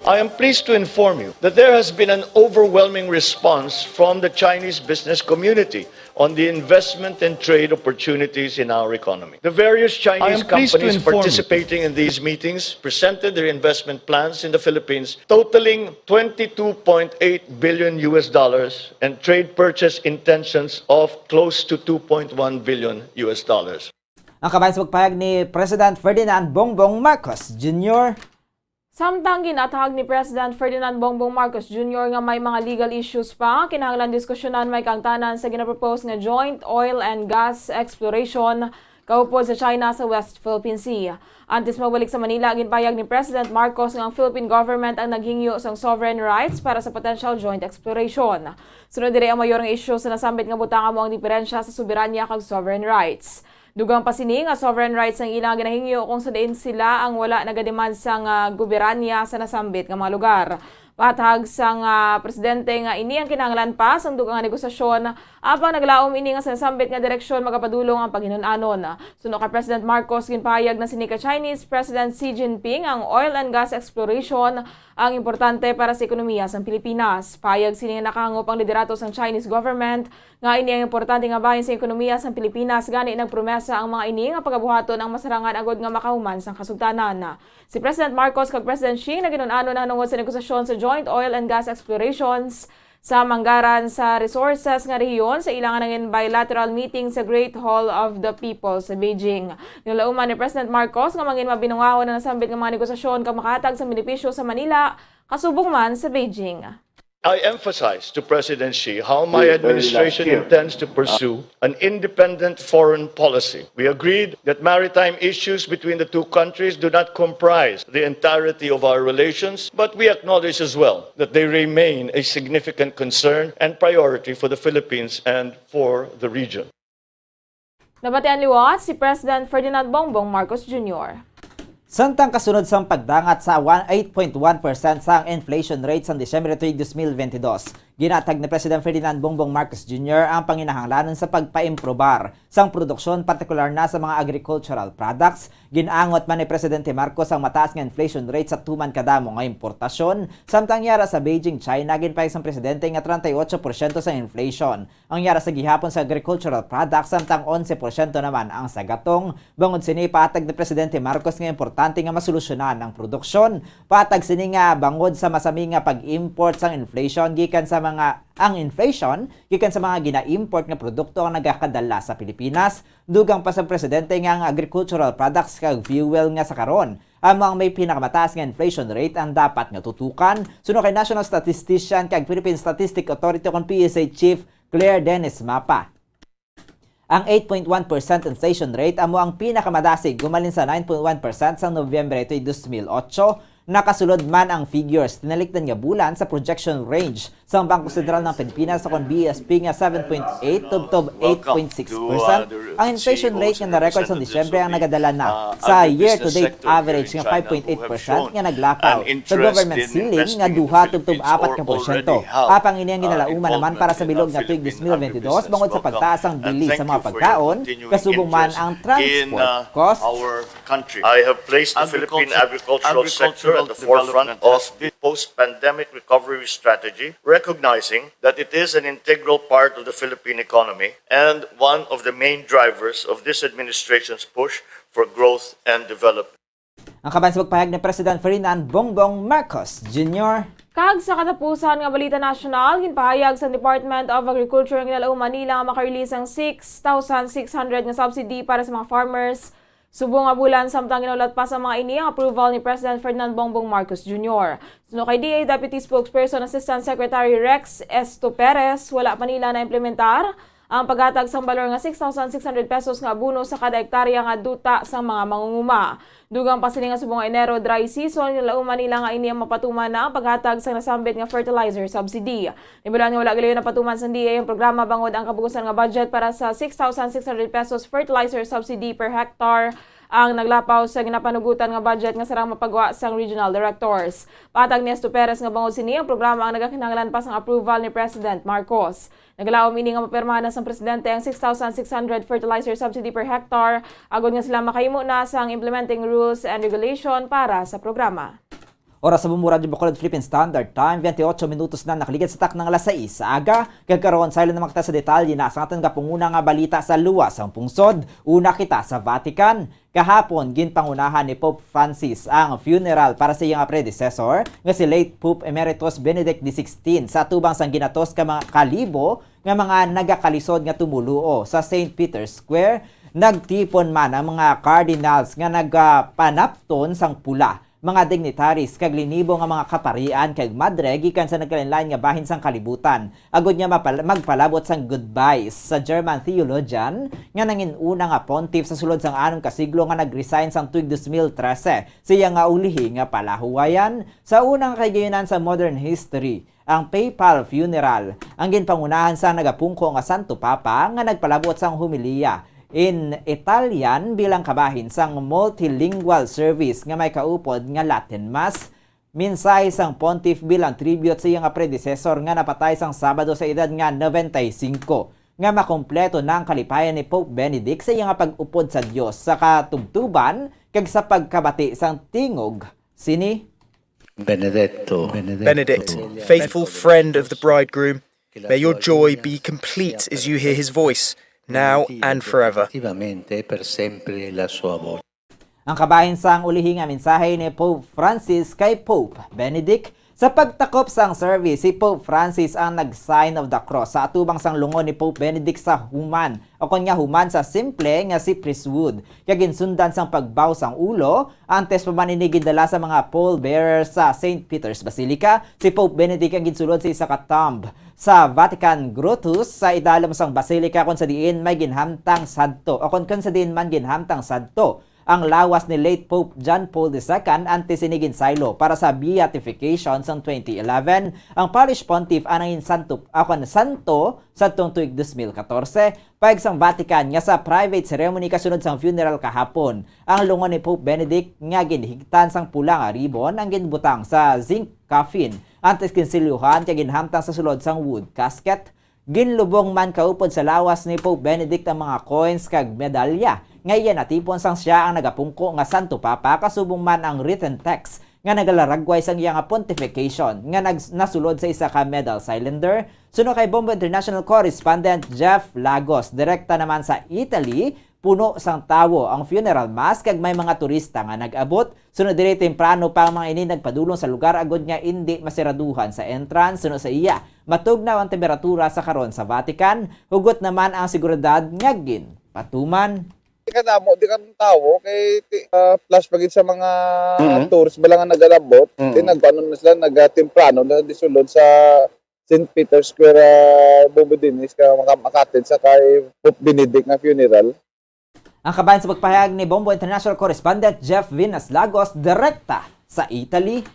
I am pleased to inform you that there has been an overwhelming response from the Chinese business community on the investment and trade opportunities in our economy. The various Chinese companies participating in these meetings presented their investment plans in the Philippines totaling $22.8 billion and trade purchase intentions of close to $2.1 billion. Ang kabayan sa pagpayag ni President Ferdinand Bongbong Marcos Jr. Samtang ginatahag ni President Ferdinand Bongbong Marcos Jr. nga may mga legal issues pa, kinahanglan diskusyonan may kangtanan sa ginapropose nga joint oil and gas exploration kaupod sa China sa West Philippine Sea. Antes magbalik sa Manila, ginpayag ni President Marcos nga ang Philippine government ang naghingyo sang sovereign rights para sa potential joint exploration. Sunod diri ang mayor nga issue sa nasambit nga butanga mo ang diferensya sa soberanya kag sovereign rights. Dugang pasini nga sovereign rights ang ilang ginahingyo kung sa diin sila ang wala nagademand sang goberanya sa nasambit nga mga lugar. Patag sang presidente nga ini ang kinahanglan pa sang dugang nga negosasyon apang naglaom ini nga sinasambit nga direksyon magapadulong ang paghinunanon. Suno kay President Marcos ginpahayag na sinika Chinese President Xi Jinping ang oil and gas exploration ang importante para sa ekonomiya sa Pilipinas. Payag sini nga nakahangop ang liderato sang Chinese government nga ini ang importante nga bahin sa ekonomiya sa Pilipinas gani nagpromesa ang mga ini nga pagabuhaton ang masarangan agod nga makahuman sang kasugtanan. Si President Marcos kag President Xi naginunanon na nungod sa negosasyon sa joint oil and gas explorations sa manggaran sa resources nga rehiyon sa ilangan ng bilateral meeting sa Great Hall of the People sa Beijing. Nilauman ni President Marcos nga mangin mabinungahon na nasambit ng mga negosasyon kang makahatag sa benepisyo sa Manila, kasubong man sa Beijing. I emphasize to President Xi how my administration intends to pursue an independent foreign policy. We agreed that maritime issues between the two countries do not comprise the entirety of our relations, but we acknowledge as well that they remain a significant concern and priority for the Philippines and for the region. Nabatean liwat si President Ferdinand Bongbong Marcos Jr. Samtang kasunod sa pagdangat sa 8.1% sa inflation rate sa Disyembre 3, 2022, ginatag ni President Ferdinand Bongbong Marcos Jr. ang panginahanglanon sa pagpaimprobar sang produksyon, partikular na sa mga agricultural products. Ginangot man ni Presidente Marcos ang mataas nga inflation rate sa tuman kadamo nga importasyon. Samtang yara sa Beijing, China, ginpayag sang Presidente nga 38% sa inflation. Ang yara sa gihapon sa agricultural products, samtang 11% naman ang sa gatong. Bangod sini, patag ni Presidente Marcos nga importante nga masolusyonan ang produksyon. Patag sini nga bangod sa masami nga pag-import sang inflation gikan sa mga gina-import nga produkto ang nagakadala sa Pilipinas. Dugang pa sa presidente nga ang agricultural products kag fuel nga sa karon amang may pinakamataas nga inflation rate ang dapat nga tutukan. Suno kay National Statistician kag Philippine Statistic Authority kon PSA Chief Claire Dennis Mapa. Ang 8.1% inflation rate amo ang pinakamadasig gumalin sa 9.1% sa Nobyembre 2008. Nakasulod man ang figures tinalikdan nga bulan sa projection range sa Bangko Sentral ng Pilipinas sa BSP nga 7.8 to 8.6%. Ang inflation rate nga na-record sa Disyembre ang nagadala na sa year-to-date average nga 5.8% nga naglakaw sa government ceiling nga 2.4%. Apang ini ang ginalauman naman para sa bilog nga tuig 2022 bangod sa pagtaas ang bili sa mga pagkaon, kasubong man ang transport cost. I have placed the Philippine agricultural sector at the forefront of the post-pandemic recovery strategy, recognizing that it is an integral part of the Philippine economy and one of the main drivers of this administration's push for growth and development. Ang kaban sa pagpahayag ni President Ferdinand Bongbong Marcos Jr. Kag sa katapusan nga balita nasyonal, ginpahayag sa Department of Agriculture ng Ilalao Manila nga makarelease ang 6,600 nga subsidy para sa mga farmers. Subong nga bulan samtang ginaulat pa sa mga ini ang approval ni President Ferdinand Bongbong Marcos Jr. Suno kay DA Deputy Spokesperson Assistant Secretary Rex Esto Perez, wala pa nila na implementar ang paghatag sang balor nga 6,600 pesos nga abono sa kada hektarya nga duta sa mga mangunguma. Dugang pa sini nga subong Enero dry season, nilauman nila nga ini ang mapatuman na ang paghatag sang nasambit nga fertilizer subsidy. Nibulan nga wala galayon na patuman sa DA ang programa bangod ang kabugusan nga budget para sa 6,600 pesos fertilizer subsidy per hectare ang naglapaw sa ginapanugutan nga budget nga sarang mapagawa sang regional directors. Patag ni Esto Perez nga bangod sini ang programa ang nagakinahanglan pa sang approval ni President Marcos. Naglaom ini nga mapirmahan na sang presidente ang 6,600 fertilizer subsidy per hectare agod nga sila makahimo na sang implementing rules and regulation para sa programa. Oras sa bumura di Bacolod Philippine Standard Time, 28 minutos na nakaligid sa tak ng alas 6 sa aga. Kagkaroon sa ilan na makita sa detalye na sa ating kapunguna nga balita sa luwas ang pungsod. Una kita sa Vatican. Kahapon, ginpangunahan ni Pope Francis ang funeral para sa iyang predecessor nga si late Pope Emeritus Benedict XVI sa tubang sang ginatos ka mga kalibo nga mga nagakalisod nga tumuluo sa St. Peter's Square. Nagtipon man ang mga cardinals nga nagpanapton sang pula, mga dignitaries kag linibo nga mga kaparian kag madre gikan sa nagkalain-lain nga bahin sang kalibutan. Agod niya magpalabot sang goodbyes sa German theologian nga nanginuna nga pontiff sa sulod sang 6 ka siglo nga nagresign sang tuig 2013. Siya nga ulihi nga palahuwayan sa unang kaygayonan sa modern history. Ang papal funeral ang ginpangunahan sa nagapungko nga Santo Papa nga nagpalabot sang humilya in Italian bilang kabahin sang multilingual service nga may kaupod nga Latin Mass. Minsay sang pontiff bilang tribute sa iyang predecessor nga napatay sang Sabado sa edad nga 95 nga makompleto ng kalipayan ni Pope Benedict sa iyang pag-upod sa Dios sa katubtuban kag sa pagkabati sang tingog. Sini Benedict, faithful friend of the bridegroom, may your joy be complete as you hear his voice, now and forever. Ang kabahin sang ulihing mensahe ni Pope Francis kay Pope Benedict. Sa pagtakop sang service, si Pope Francis ang nag-sign of the cross sa atubang sang lungon ni Pope Benedict sa human o kanya human sa simple nga si priesthood. Kaya ginsundan sang pagbaw sang ulo, antes pa maninigidala sa mga pallbearers sa St. Peter's Basilica, si Pope Benedict ang ginsulod sa isa ka tomb sa Vatican Grottoes sa idalom sang Basilica kung sa diin may ginhamtang sadto o kung sa diin man ginhamtang sadto ang lawas ni late Pope John Paul II antes sinigin silo para sa beatification sa 2011. Ang parish pontiff anangin santo sa tuig 2014 paig sang Vatican nga sa private ceremony kasunod sang funeral kahapon. Ang lungon ni Pope Benedict nga ginhigtan sang pula nga ribbon ang ginbutang sa zinc coffin antes kinsilyuhan kay ginhamtang sa sulod sang wood casket. Ginlubong man kaupod sa lawas ni Pope Benedict ang mga coins kag medalya. Ngayon natipon sang siya ang nagapungko nga Santo Papa kasubong man ang written text nga nagalaragway sang iyang pontification nga nasulod sa isa ka medal cylinder. Suno kay Bombo International Correspondent Jeff Lagos, direkta naman sa Italy, puno sang tawo ang funeral mass kag may mga turista nga nag-abot. Sunod diri temprano pa ang mga ini nagpadulong sa lugar agod nga hindi masiraduhan sa entrance. Sunod sa iya, matugnaw ang temperatura sa karon sa Vatican, hugot naman ang seguridad nga patuman. Di ka tawo kay plus pagit sa mga tours bala nga nagalabot, nagpaano na sila nagtemprano na disulod sa St. Peter's Square Bombodinis ka makatid sa kay Pope Benedict nga funeral. Ang kabayan sa pagpahayag ni Bombo International Correspondent Jeff Vinas Lagos, direkta sa Italy.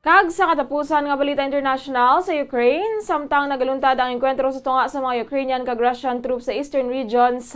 Kag sa katapusan nga balita international sa Ukraine, samtang nagaluntad ang enkwentro sa tunga sa mga Ukrainian kag Russian troops sa eastern regions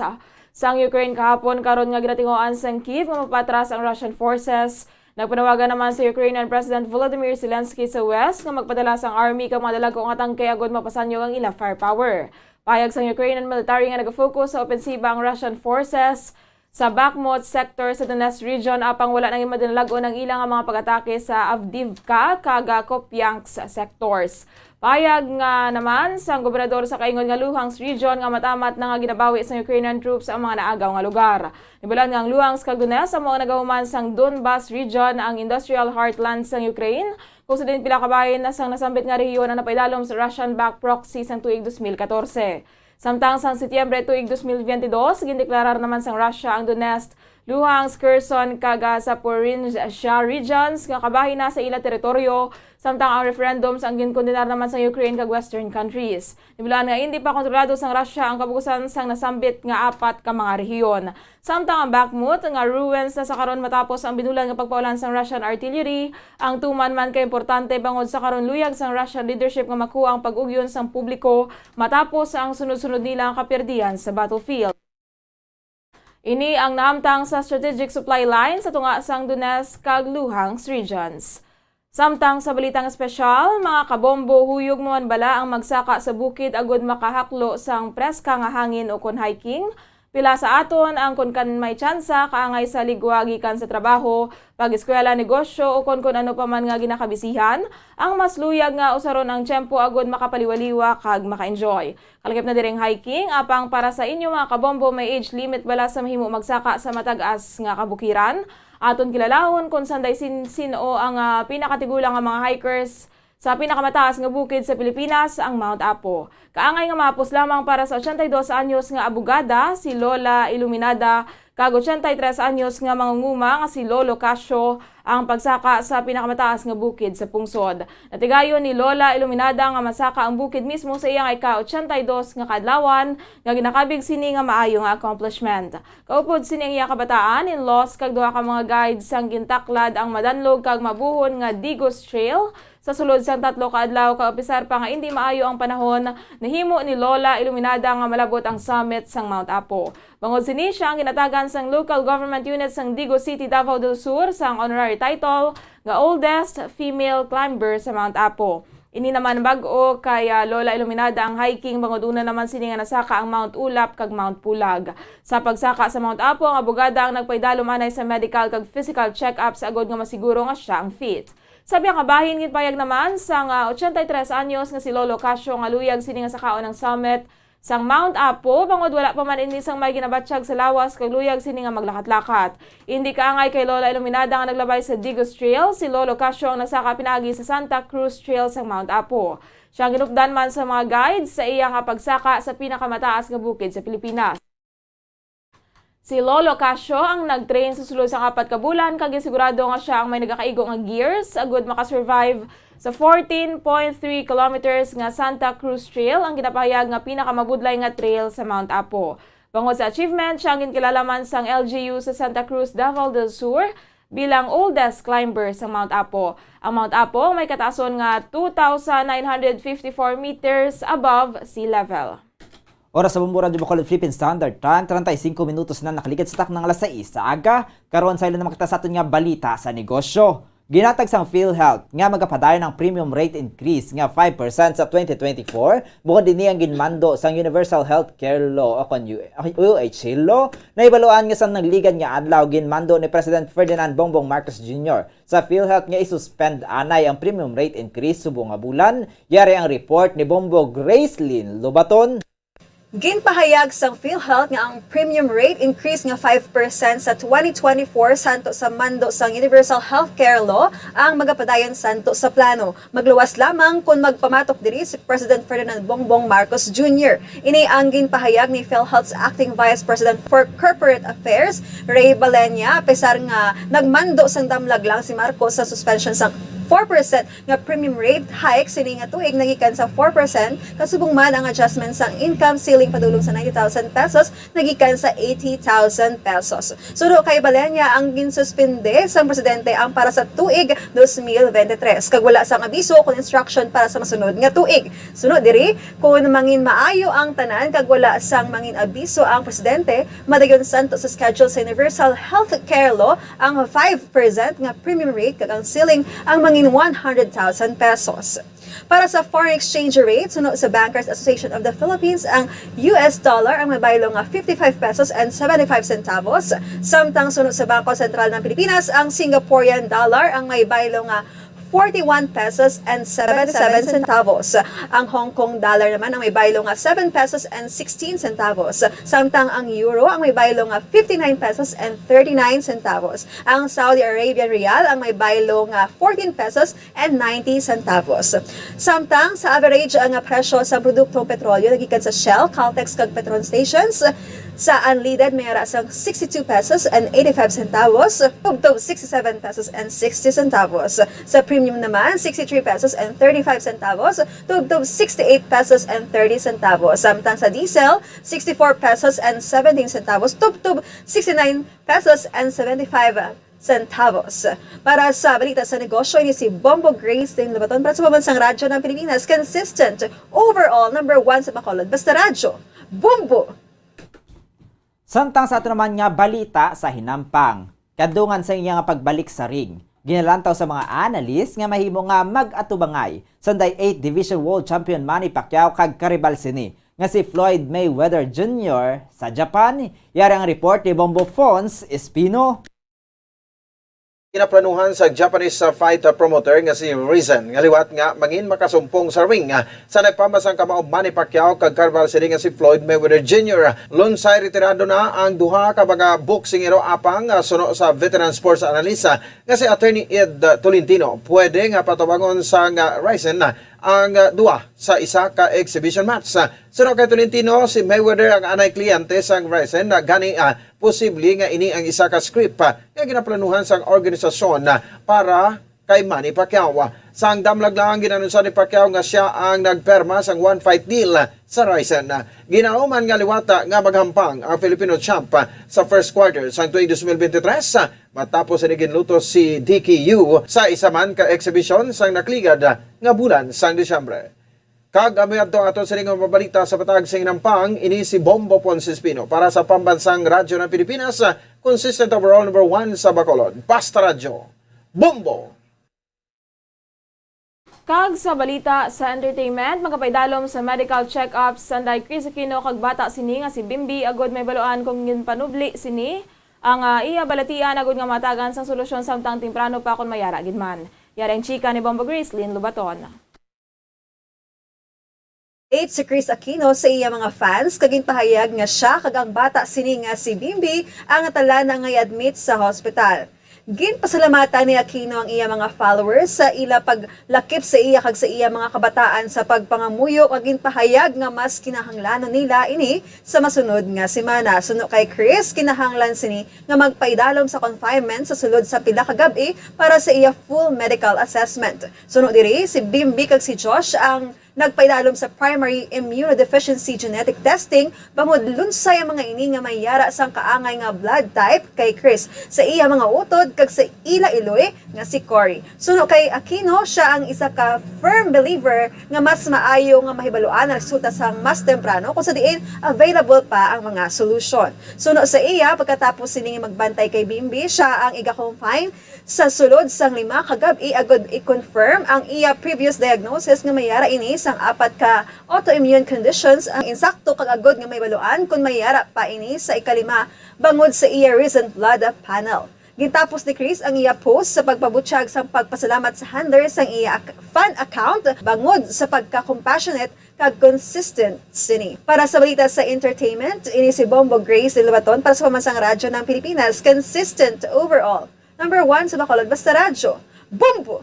sang Ukraine kahapon karon nga ginatinguan sang Kyiv nga mapatras ang Russian forces. Nagpanawagan naman sa Ukrainian President Volodymyr Zelensky sa West nga magpadala sang army kag mga dalago nga tangke agod mapasanyo ang ilang firepower. Payag sang Ukrainian military nga nagafocus sa opensiba ang Russian forces sa Bakhmut sector sa Donetsk region apang wala nang madinalago ng ilang mga pag-atake sa Avdiivka kag Kupiansk sectors. Payag nga naman sang gobernador sa kaingon nga Luhansk region nga matamat na nga ginabawi sa Ukrainian troops ang mga naagaw nga lugar. Nibulan nga ang Luhansk kag Donetsk ang mga nagahuman sang Donbas region ang industrial heartland sang Ukraine kung sa din pila ka bahin na sang nasambit nga rehiyon na napaidalom sa Russian-backed proxy sang tuig 2014. Samtang sang Setyembre tuig 2022, gindeklarar naman sang Russia ang Donetsk, Luhansk, Kherson, kag Zaporizhzhia regions nga kabahin na sa ila teritoryo, samtang ang referendums ang ginkondenar naman sa Ukraine kag Western countries. Nibulan nga hindi pa kontrolado sang Russia ang kabugusan sang nasambit nga apat ka mga rehiyon. Samtang ang Bakhmut nga ruins na sa karon matapos ang binulan nga pagpaulan sang Russian artillery, ang tuman man kay importante bangod sa karon luyag sang Russian leadership nga makuha ang pag-ugyon sang publiko matapos ang sunod-sunod nilang kaperdian sa battlefield. Ini ang naamtang sa strategic supply line sa tunga sang Donetsk kag Luhansk regions. Samtang sa balitang espesyal, mga kabombo huyog man bala ang magsaka sa bukid agod makahaklo sang preska nga hangin o kon hiking. Pila sa aton ang kon kan may tsansa kaangay sa ligwa gikan sa trabaho, pag-eskwela, negosyo o kon ano pa man nga ginakabisihan, ang mas luyag nga usaron ang tiyempo agod makapaliwaliwa kag maka-enjoy. Kalakip na direng hiking, apang para sa inyo mga kabombo may age limit bala sa mahimo magsaka sa matag-as nga kabukiran. Aton kilalahon kung sanday sino ang pinakatigulang nga mga hikers sa pinakamataas nga bukid sa Pilipinas, ang Mount Apo. Kaangay nga mapos lamang para sa 82 anyos nga abogada, si Lola Iluminada, kag 83 anyos nga mangunguma nga si Lolo Casio, ang pagsaka sa pinakamataas nga bukid sa pungsod. Natigayon ni Lola Iluminada nga masaka ang bukid mismo sa iyang ika-82 nga kadlawan, nga ginakabig sini nga maayo nga accomplishment. Kaupod sini ang iya kabataan, in-laws kag duha ka mga guides sang gintaklad ang madanlog kag mabuhon nga Digos Trail. Sa sulod sang 3 ka adlaw kaopisar pa nga hindi maayo ang panahon, nahimo ni Lola Iluminada nga malabot ang summit sang Mount Apo. Bangod sini siya ang ginatagan naman sang local government unit sang Digo City, Davao del Sur sang honorary title nga oldest female climber sa Mount Apo. Ini naman bag-o kay Lola Iluminada ang hiking bangod una naman sini nga nasaka ang Mount Ulap kag Mount Pulag. Sa pagsaka sa Mount Apo, ang abogada ang nagpaydalo manay sa medical kag physical check-up sa agod nga masiguro nga siya ang fit. Sabi ang kabahin gitpayag naman sang 83 anyos nga si Lolo Casio nga luyag sini nga sakaon ng summit sang Mount Apo, bangod wala pa man ini sang may ginabatsyag sa lawas kag luyag sini nga maglakat-lakat. Hindi kaangay kay Lola Iluminada nga naglabay sa Digos Trail, si Lolo Casio ang nasaka pinagi sa Santa Cruz Trail sang Mount Apo. Siya ang ginupdan man sa mga guides sa iyang pagsaka sa pinakamataas nga bukid sa Pilipinas. Si Lolo Casio ang nag-train sa sulod sa 4 ka bulan kag sigurado nga siya ang may nagakaigo nga gears agud makasurvive sa 14.3 kilometers nga Santa Cruz Trail, ang ginapahayag nga pinakamabudlay nga trail sa Mount Apo. Bangod sa achievement, siya ang ginakilala man sang LGU sa Santa Cruz, Davao del Sur bilang oldest climber sa Mount Apo. Ang Mount Apo may katason nga 2,954 meters above sea level. Oras sa Bumbu Radio Bacolod Philippine Standard Time, 35 minutos na nakaligid sa tak ng alas 6 sa aga. Karon sa ilan na makita sa aton nga balita sa negosyo. Ginatag sang PhilHealth nga magapadayon ng premium rate increase nga 5% sa 2024 bukod din ang ginmando sang Universal Healthcare Law o UHC Law na ibaluan nga sang nagligan nga adlaw ginmando ni President Ferdinand Bongbong Marcos Jr. sa PhilHealth nga isuspend anay ang premium rate increase subong nga bulan. Yari ang report ni Bombo Gracelyn Lobaton. Ginpahayag sang PhilHealth nga ang premium rate increase nga 5% sa 2024 santo sa mando sang Universal Healthcare Law ang magapadayon santo sa plano. Magluwas lamang kung magpamatok diri si President Ferdinand Bongbong Marcos Jr. Ini ang ginpahayag ni PhilHealth's Acting Vice President for Corporate Affairs, Ray Balenya, pesar nga nagmando sang damlag lang si Marcos sa suspension sang 4% nga premium rate hike sini nga tuig nagikan sa 4% kasubong man ang adjustment sang income ceiling padulong sa 90,000 pesos nagikan sa 80,000 pesos. Suno kay Balenya ang ginsuspende sang presidente ang para sa tuig 2023 kag wala sang abiso kun instruction para sa masunod nga tuig. Suno diri kun mangin maayo ang tanan kag wala sang mangin abiso ang presidente madayon santo sa schedule sa Universal Healthcare Law ang 5% nga premium rate kag ang ceiling ang mangin 100,000 pesos. Para sa foreign exchange rate, sunod sa Bankers Association of the Philippines, ang US dollar ang may baylo nga 55 pesos and 75 centavos. Samtang sunod sa Bangko Sentral ng Pilipinas, ang Singaporean dollar ang may baylo nga 41 pesos and 77 centavos. Ang Hong Kong dollar naman ang may baylo nga 7 pesos and 16 centavos. Samtang ang euro ang may baylo nga 59 pesos and 39 centavos. Ang Saudi Arabian rial ang may baylo nga 14 pesos and 90 centavos. Samtang sa average ang presyo sa produktong petrolyo nagikan sa Shell, Caltex kag Petron stations, sa unleaded may rasang 62 pesos and 85 centavos, tubtob 67 pesos and 60 centavos. Sa premium naman, 63 pesos and 35 centavos, tubtob 68 pesos and 30 centavos. Samtang sa diesel, 64 pesos and 17 centavos, tubtob 69 pesos and 75 centavos. Para sa balita sa negosyo, ini si Bombo Gracelyn Lobaton para sa Pambansang Radyo ng Pilipinas, consistent, overall, number 1 sa Bacolod. Basta radyo, Bombo! Samtang sa ato naman nga balita sa hinampang, kadungan sa iya nga pagbalik sa ring. Ginalantaw sa mga analyst nga mahimo nga mag-atubangay sanday 8th Division World Champion Manny Pacquiao kag karibal sini nga si Floyd Mayweather Jr. sa Japan. Yari ang report ni Bombo Fons Espino. Ginaplanuhan sa Japanese fight promoter nga si Rizan nga liwat nga mangin makasumpong sa ring sa nagpamasang kamaob Manny Pacquiao kag karibal sini nga si Floyd Mayweather Jr. Lunsay retirado na ang duha ka mga boksingero apang suno sa veteran sports analyst nga si Attorney Ed Tolentino. Pwede nga patawangon sa Rizan ang duwa sa isa ka exhibition match. Suno kay Tolentino, si Mayweather ang anay kliyente sang Rizan na gani posible nga ini ang isa ka script nga ginaplanuhan sang organisasyon para kay Manny Pacquiao. Sang damlag lang ginanunsa ni Pacquiao nga siya ang nagperma sang one fight deal sa Rizan. Ginauman nga liwata nga maghampang ang Filipino champ sa first quarter sang 2023 matapos ni ginluto si DKU sa isa man ka exhibition sang nakligad nga bulan sang Disyembre. Kag ato sa nga mabalita sa patag sa Inampang, ini si Bombo Ponce Espino para sa Pambansang Radyo ng Pilipinas, consistent overall number 1 sa Bacolod. Basta Radyo, Bombo! Kag sa balita sa entertainment, magapaydalom sa medical check-ups sanday Chris Aquino kag bata sini nga si Bimbi agod may baluan kung ginpanubli sini ang iya balatian agod nga matagan sang solusyon samtang temprano pa kon mayara gid man. Yara ang chika ni Bombo Grace Lynn Lubaton. Si Chris Aquino sa iya mga fans kaging pahayag nga siya kag ang bata sini nga si Bimbi ang tala na nga admit sa hospital. Ginpasalamatan ni Aquino ang iya mga followers sa ila paglakip sa iya kag sa iya mga kabataan sa pagpangamuyo kag ginpahayag nga mas kinahanglanon nila ini sa masunod nga semana. Suno kay Chris, kinahanglan sini nga magpaidalom sa confinement sa sulod sa pila ka gabi para sa iya full medical assessment. Suno diri si Bimbi kag si Josh ang nagpaidalom sa primary immunodeficiency genetic testing bangod lunsay ang mga ini nga mayara sang kaangay nga blood type kay Chris sa iya mga utod kag sa ila iloy nga si Cory. Suno kay Aquino, siya ang isa ka firm believer nga mas maayo nga mahibaluan ang resulta sang mas temprano kung sa diin available pa ang mga solusyon. Suno sa iya, pagkatapos sining magbantay kay Bimbi, siya ang iga-confine sa sulod sang 5 ka gabi agod i-confirm ang iya previous diagnosis nga mayara ini sang 4 ka autoimmune conditions ang insakto kag agod nga may baluan kung mayara pa ini sa ikalima bangod sa iya recent blood panel. Gintapos ni Chris ang iya post sa pagpabutyag sa pagpasalamat sa handler sang iya fan account bangod sa pagka-compassionate kag consistent sini. Para sa balita sa entertainment, ini si Bombo Grace de Lubaton para sa Pambansang Radyo ng Pilipinas, consistent overall. Number 1 sa Bacolod, Basta Radyo, Bombo!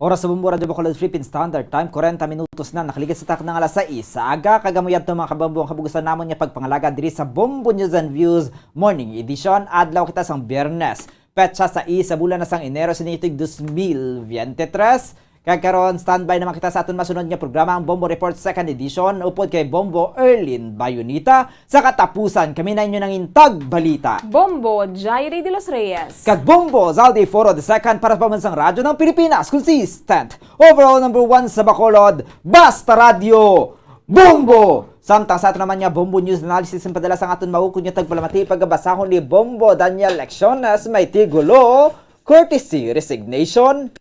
Oras sa Bombo Radyo Bacolod Philippine Standard Time, 40 minutos na nakaligid sa tak ng alas 6. Aga kagamuyad to mga kabambo ang kabugusan namon niya pagpangalaga diri sa Bombo News and Views Morning Edition. Adlaw kita sang Biyernes. Petsa sa sa bulan na sang Enero sinitig 2023. Kagkaroon, standby naman kita sa aton masunod nga programa ang Bombo Report 2nd Edition upod kay Bombo Erlin Bayunita. Sa katapusan, kami na inyo ng intag balita. Bombo Jairi de los Reyes. Kag Bombo Zaldi Foro II para sa Pambansang Radyo ng Pilipinas. Consistent. Overall number 1 sa Bacolod. Basta Radio. Bombo! Samtang sa ato naman niya Bombo News Analysis ang padala sa aton maukod niya tagpalamati pagbasahon ni Bombo Daniel Lecciones may tigulo, courtesy resignation.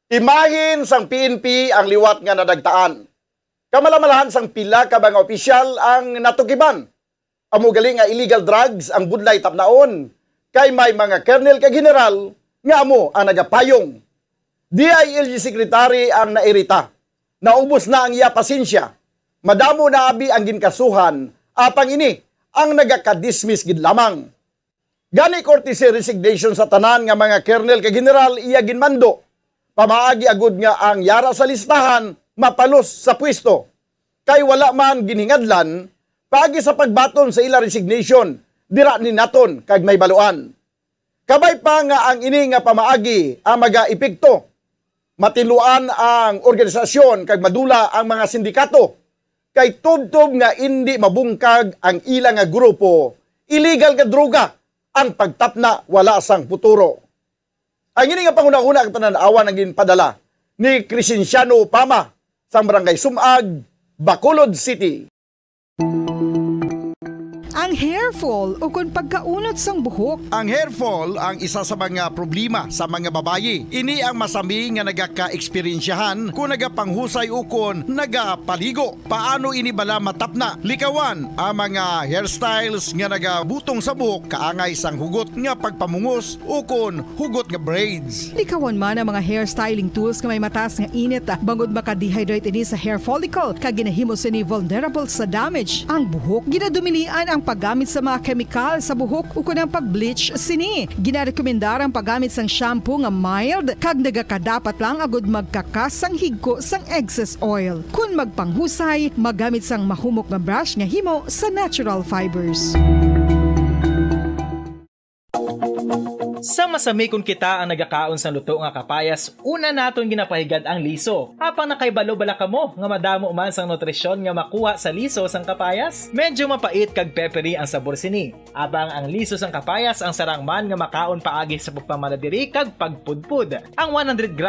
Imahin sang PNP ang liwat nga nadagtaan. Kamalamalahan sang pila ka mga opisyal ang natugiban. Amo gali nga illegal drugs ang budlay tapnaon. Kay may mga colonel ka general nga amo ang nagapayong. DILG Secretary ang nairita. Naubos na ang iya pasensya. Madamo na abi ang ginkasuhan. Apang ini ang nagakadismiss gid lamang. Gani courtesy resignation sa tanan nga mga colonel ka general iya ginmando. Pamaagi agud nga ang yara sa listahan mapalos sa pwesto. Kay wala man giningadlan, paagi sa pagbaton sa ila resignation, dira ni naton kag may baluan. Kabay pa nga ang ini nga pamaagi ang maga-epekto. Matiluan ang organisasyon kag madula ang mga sindikato. Kay tubtob nga hindi mabungkag ang ila nga grupo, illegal nga droga ang pagtapna wala sang futuro. Ang ini nga pangunang-una ang pananawa ng ginpadala ni Crescenciano Pama sa Barangay Sumag, Bacolod City. Ang hair fall o kung pagkaunot sang buhok. Ang hair fall ang isa sa mga problema sa mga babayi. Ini ang masami nga nagaka-eksperyensyahan kung nagapanghusay o kung nagapaligo. Paano ini bala matapna? Likawan ang mga hairstyles nga nagabutong sa buhok kaangay sang hugot nga pagpamungos o kung hugot nga braids. Likawan man ang mga hairstyling tools nga may matas nga init bangod maka-dehydrate ini sa hair follicle kag ginahimo sini vulnerable sa damage. Ang buhok ginadumilian ang paggamit sa mga kemikal sa buhok o kunang pag-bleach sini. Ginarekomendar ang paggamit sang shampoo nga mild kag nagakadapat lang agud magkakas sang higko sang excess oil. Kung magpanghusay, magamit sang mahumok nga brush nga himo sa natural fibers. Sa masami kung kita ang nagakaon sa luto nga kapayas, una naton ginapahigad ang liso. Apang nakaibalo bala kamo nga madamo man sang nutrisyon nga makuha sa liso sang kapayas. Medyo mapait kag peppery ang sabor sini. Abang ang liso sang kapayas ang sarang man nga makaon paagi sa pagpamaladiri kag pagpudpud. Ang 100 grams